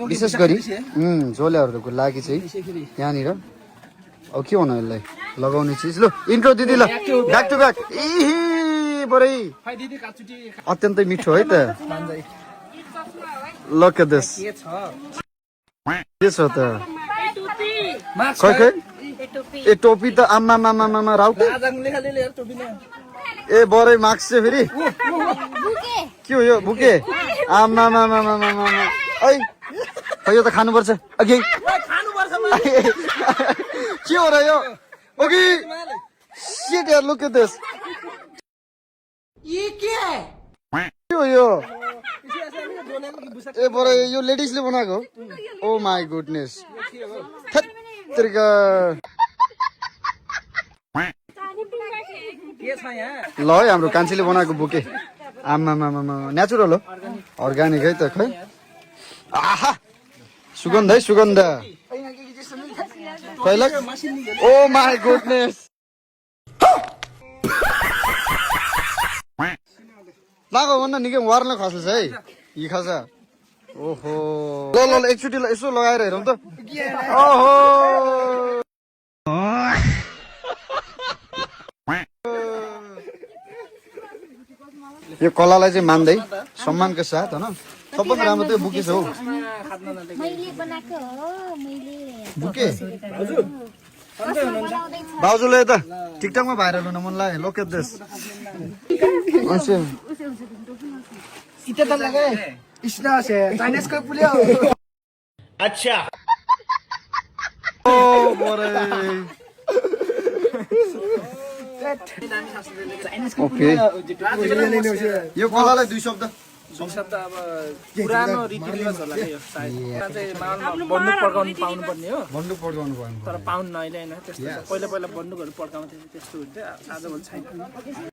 विशेष गरी झोलेहरूको लागि चाहिँ यहाँनिर अब के भन्नु यसलाई लगाउने चिज ल इन्ट्रो दिदी ल ब्याक टु ब्याक बरै अत्यन्तै मिठो है त लक दिस के छ त खै खै ए टोपी त आम्मा मामा मामा राउट ए बरै मार्क्स चाहिँ फेरि के हो यो बुके आम्मा मामा मामा मामा ऐ खै यो त खानुपर्छ अघि के हो र यो ओके शिट यार लुक एट दिस के हो यो ए बरै यो लेडिजले बनाएको ओ माई गुडनेस थत्तरीका ल है हाम्रो कान्छीले बनाएको बुके आम्मा मामा नेचुरल हो अर्ग्यानिक है त खै आहा सुगन्ध है सुगन्ध ओ माई गुडनेस लागो भन्न निकै वार्न खस्छ है यी खस ओहो ल ल एकचोटि यसो लगाएर हेरौँ त ओहो यो कलालाई चाहिँ मान्दै सम्मानको साथ होइन सबभन्दा राम्रो त्यो बुके छ हौ बुके बाउजूले त टिकटकमा भाइरल हुन मन लाग्यो लोक एट दिस अच्छा ओ बरे ओके यो कलालाई दुई शब्द अब पुरानो रीतिरिवाज होला यो सायद चाहिँ माहौलमा बन्दुक पड्काउनु पाउनु पर्ने हो बन्दुक पड्काउनु पर्ने तर पाउनु अहिले होइन त्यस्तो पहिला पहिला बन्दुकहरू पड्काउँथ्यो त्यस्तो हुन्थ्यो आजभोलि छैन